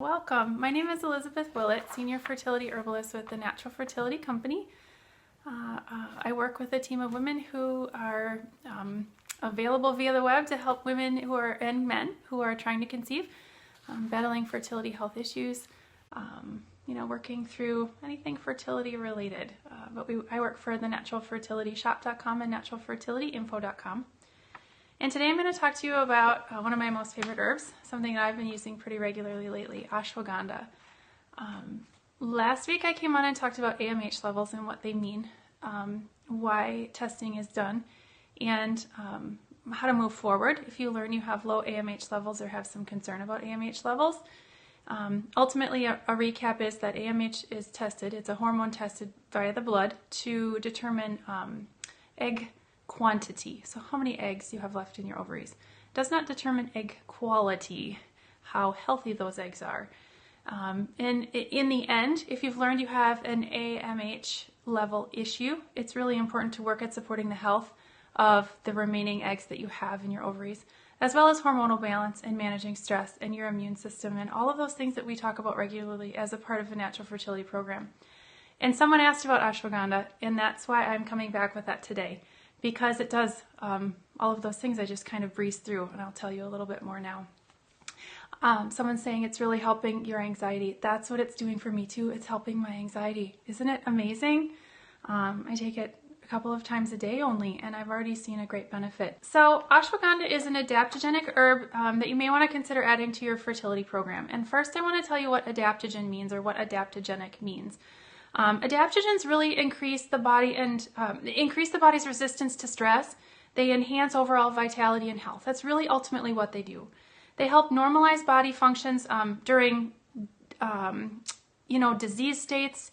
Welcome. My name is Elizabeth Willett, Senior Fertility Herbalist with the Natural Fertility Company. I work with a team of women who are available via the web to help women and men who are trying to conceive, battling fertility health issues, working through anything fertility related. I work for the naturalfertilityshop.com and naturalfertilityinfo.com. And today I'm going to talk to you about one of my most favorite herbs, something that I've been using pretty regularly lately, ashwagandha. Last week I came on and talked about AMH levels and what they mean, why testing is done, and how to move forward if you learn you have low AMH levels or have some concern about AMH levels. Ultimately, a recap is that AMH is tested. It's a hormone tested via the blood to determine egg quantity, so how many eggs you have left in your ovaries. It does not determine egg quality, how healthy those eggs are. And in the end, if you've learned you have an AMH level issue, it's really important to work at supporting the health of the remaining eggs that you have in your ovaries, as well as hormonal balance and managing stress and your immune system and all of those things that we talk about regularly as a part of the natural fertility program. And someone asked about ashwagandha, and that's why I'm coming back with that today, because it does all of those things I just kind of breezed through, and I'll tell you a little bit more now. Someone's saying it's really helping your anxiety. That's what it's doing for me too. It's helping my anxiety. Isn't it amazing? I take it a couple of times a day only, and I've already seen a great benefit. So ashwagandha is an adaptogenic herb that you may want to consider adding to your fertility program. And first I want to tell you what adaptogen means, or what adaptogenic means. Adaptogens really increase the body and increase the body's resistance to stress. They enhance overall vitality and health. That's really ultimately what they do. They help normalize body functions during, disease states.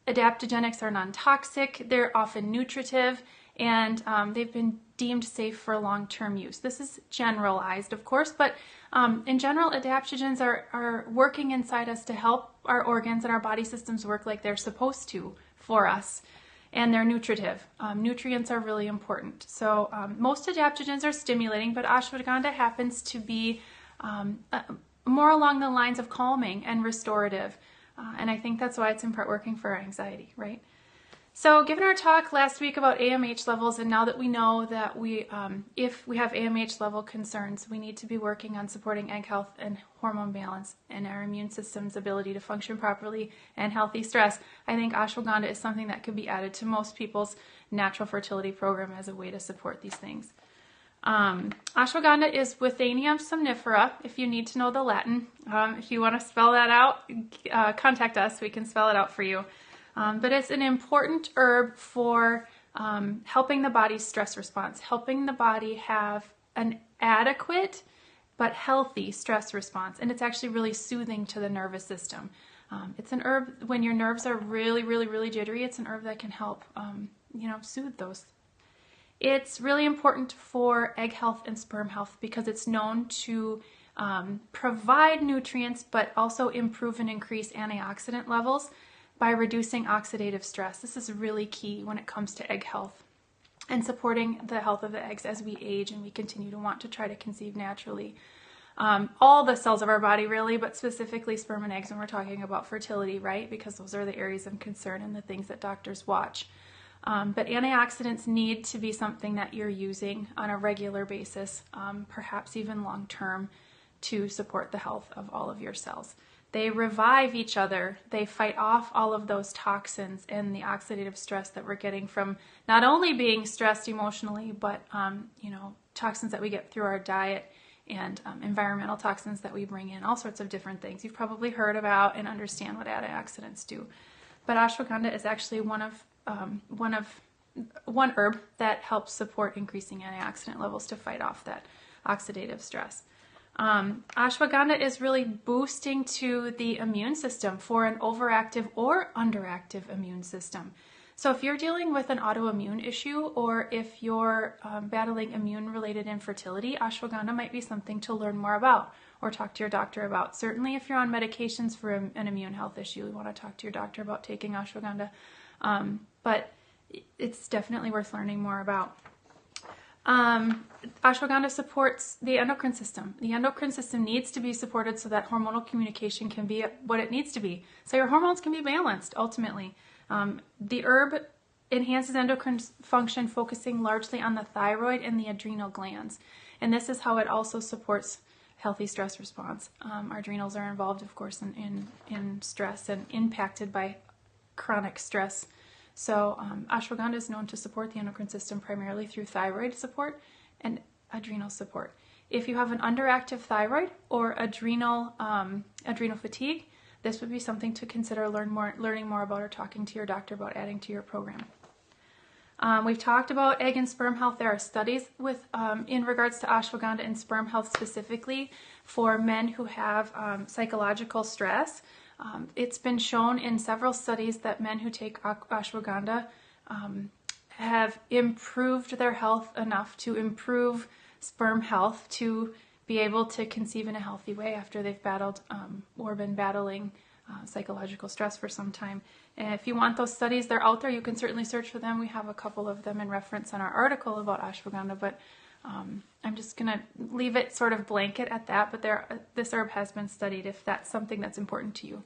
Adaptogenics are non-toxic. They're often nutritive, and they've been deemed safe for long-term use. This is generalized, of course, but in general, adaptogens are working inside us to help our organs and our body systems work like they're supposed to for us, and they're nutritive. Nutrients are really important. So most adaptogens are stimulating, but ashwagandha happens to be more along the lines of calming and restorative, and I think that's why it's in part working for our anxiety, right? So given our talk last week about AMH levels, and now that we know that if we have AMH level concerns, we need to be working on supporting egg health and hormone balance and our immune system's ability to function properly and healthy stress, I think ashwagandha is something that could be added to most people's natural fertility program as a way to support these things. Ashwagandha is Withania somnifera, if you need to know the Latin. If you want to spell that out, contact us. We can spell it out for you. But it's an important herb for helping the body's stress response, helping the body have an adequate but healthy stress response. And it's actually really soothing to the nervous system. It's an herb, when your nerves are really, really, really jittery, it's an herb that can help, soothe those. It's really important for egg health and sperm health because it's known to provide nutrients but also improve and increase antioxidant levels by reducing oxidative stress. This is really key when it comes to egg health and supporting the health of the eggs as we age and we continue to want to try to conceive naturally. All the cells of our body really, but specifically sperm and eggs when we're talking about fertility, right? Because those are the areas of concern and the things that doctors watch. But antioxidants need to be something that you're using on a regular basis, perhaps even long term, to support the health of all of your cells. They revive each other. They fight off all of those toxins and the oxidative stress that we're getting from not only being stressed emotionally, but toxins that we get through our diet and environmental toxins that we bring in, all sorts of different things you've probably heard about and understand what antioxidants do. But ashwagandha is actually one herb that helps support increasing antioxidant levels to fight off that oxidative stress. Ashwagandha is really boosting to the immune system for an overactive or underactive immune system. So if you're dealing with an autoimmune issue, or if you're battling immune-related infertility, ashwagandha might be something to learn more about or talk to your doctor about. Certainly if you're on medications for an immune health issue, you want to talk to your doctor about taking ashwagandha. But it's definitely worth learning more about. Ashwagandha supports the endocrine system. The endocrine system needs to be supported so that hormonal communication can be what it needs to be. So your hormones can be balanced, ultimately. The herb enhances endocrine function, focusing largely on the thyroid and the adrenal glands. And this is how it also supports healthy stress response. Our adrenals are involved, of course, in stress and impacted by chronic stress. So ashwagandha is known to support the endocrine system primarily through thyroid support and adrenal support. If you have an underactive thyroid or adrenal fatigue, this would be something to consider learning more about or talking to your doctor about adding to your program. We've talked about egg and sperm health. There are studies in regards to ashwagandha and sperm health specifically for men who have psychological stress. It's been shown in several studies that men who take ashwagandha have improved their health enough to improve sperm health to be able to conceive in a healthy way after they've battled or been battling psychological stress for some time. And if you want those studies, they're out there. You can certainly search for them. We have a couple of them in reference on our article about ashwagandha, but I'm just going to leave it sort of blanket at that, but this herb has been studied if that's something that's important to you.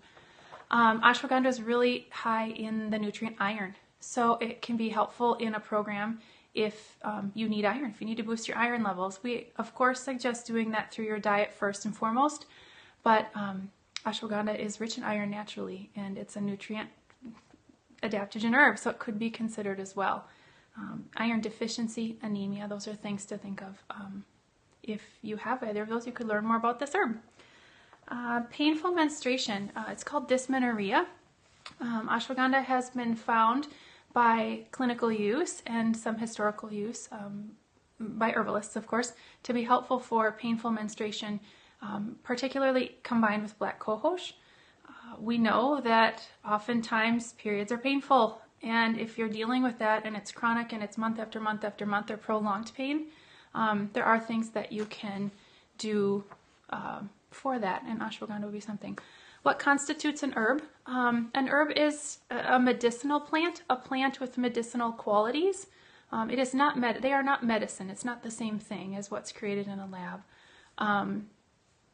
Ashwagandha is really high in the nutrient iron, so it can be helpful in a program if you need iron, if you need to boost your iron levels. We, of course, suggest doing that through your diet first and foremost, but ashwagandha is rich in iron naturally, and it's a nutrient adaptogen herb, so it could be considered as well. Iron deficiency, anemia, those are things to think of. If you have either of those, you could learn more about this herb. Painful menstruation, it's called dysmenorrhea. Ashwagandha has been found by clinical use and some historical use by herbalists, of course, to be helpful for painful menstruation, particularly combined with black cohosh. We know that oftentimes periods are painful, and if you're dealing with that and it's chronic and it's month after month after month or prolonged pain, there are things that you can do for that, and ashwagandha would be something. What constitutes an herb? An herb is a medicinal plant, a plant with medicinal qualities. It is not they are not medicine. It's not the same thing as what's created in a lab.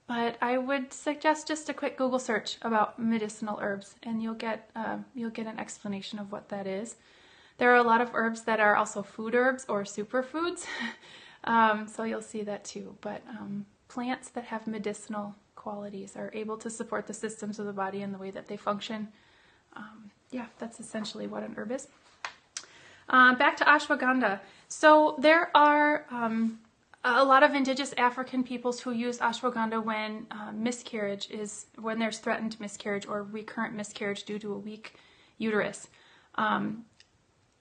But I would suggest just a quick Google search about medicinal herbs, and you'll get an explanation of what that is. There are a lot of herbs that are also food herbs or superfoods, so you'll see that too. But plants that have medicinal qualities are able to support the systems of the body and the way that they function. Yeah, that's essentially what an herb is. Back to ashwagandha. So there are a lot of indigenous African peoples who use ashwagandha when when there's threatened miscarriage or recurrent miscarriage due to a weak uterus.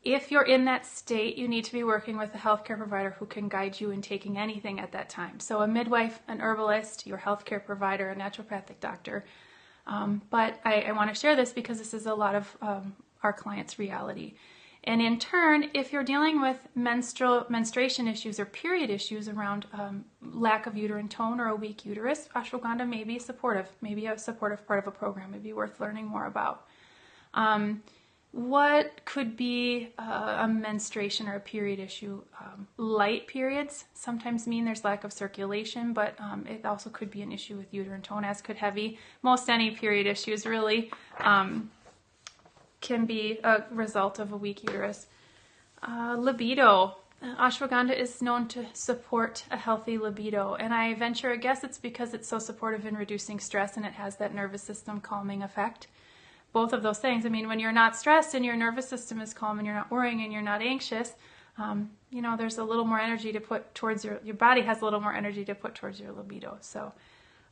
If you're in that state, you need to be working with a healthcare provider who can guide you in taking anything at that time. So a midwife, an herbalist, your healthcare provider, a naturopathic doctor. But I want to share this because this is a lot of our clients' reality. And in turn, if you're dealing with menstruation issues or period issues around lack of uterine tone or a weak uterus, ashwagandha may be supportive, maybe a supportive part of a program, may be worth learning more about. What could be a menstruation or a period issue? Light periods sometimes mean there's lack of circulation, but it also could be an issue with uterine tone, as could heavy. Most any period issues really can be a result of a weak uterus. Libido. Ashwagandha is known to support a healthy libido, and I venture a guess it's because it's so supportive in reducing stress and it has that nervous system calming effect. Both of those things. I mean, when you're not stressed and your nervous system is calm and you're not worrying and you're not anxious, there's a little more energy to put towards your body has a little more energy to put towards your libido. So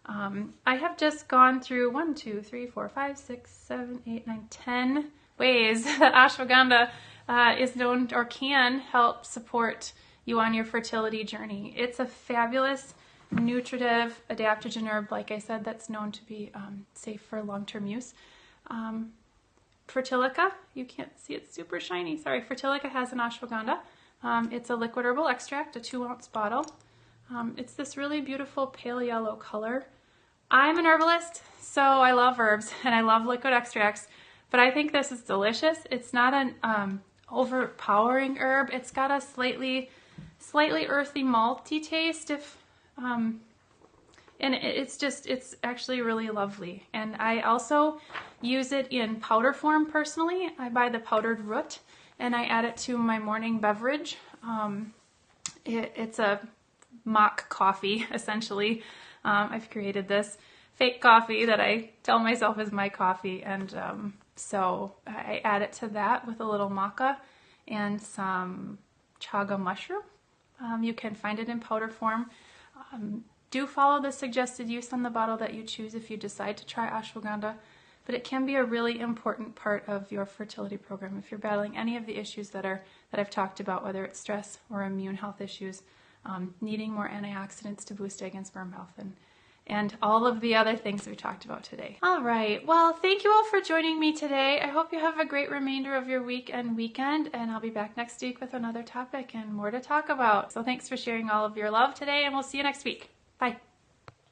I have just gone through 1, 2, 3, 4, 5, 6, 7, 8, 9, 10 ways that ashwagandha is known or can help support you on your fertility journey. It's a fabulous, nutritive, adaptogen herb, like I said, that's known to be safe for long-term use. Fertilica, you can't see it's super shiny. Sorry, Fertilica has an ashwagandha. It's a liquid herbal extract, a 2-ounce bottle. It's this really beautiful pale yellow color. I'm an herbalist, so I love herbs and I love liquid extracts, but I think this is delicious. It's not an overpowering herb. It's got a slightly slightly earthy, malty taste. And it's actually really lovely. And I also use it in powder form personally. I buy the powdered root and I add it to my morning beverage. It's a mock coffee, essentially. I've created this fake coffee that I tell myself is my coffee. And so I add it to that with a little maca and some chaga mushroom. You can find it in powder form. Do follow the suggested use on the bottle that you choose if you decide to try ashwagandha, but it can be a really important part of your fertility program if you're battling any of the issues that I've talked about, whether it's stress or immune health issues, needing more antioxidants to boost egg and sperm health, and all of the other things we talked about today. All right, well, thank you all for joining me today. I hope you have a great remainder of your week and weekend, and I'll be back next week with another topic and more to talk about. So thanks for sharing all of your love today, and we'll see you next week. Bye.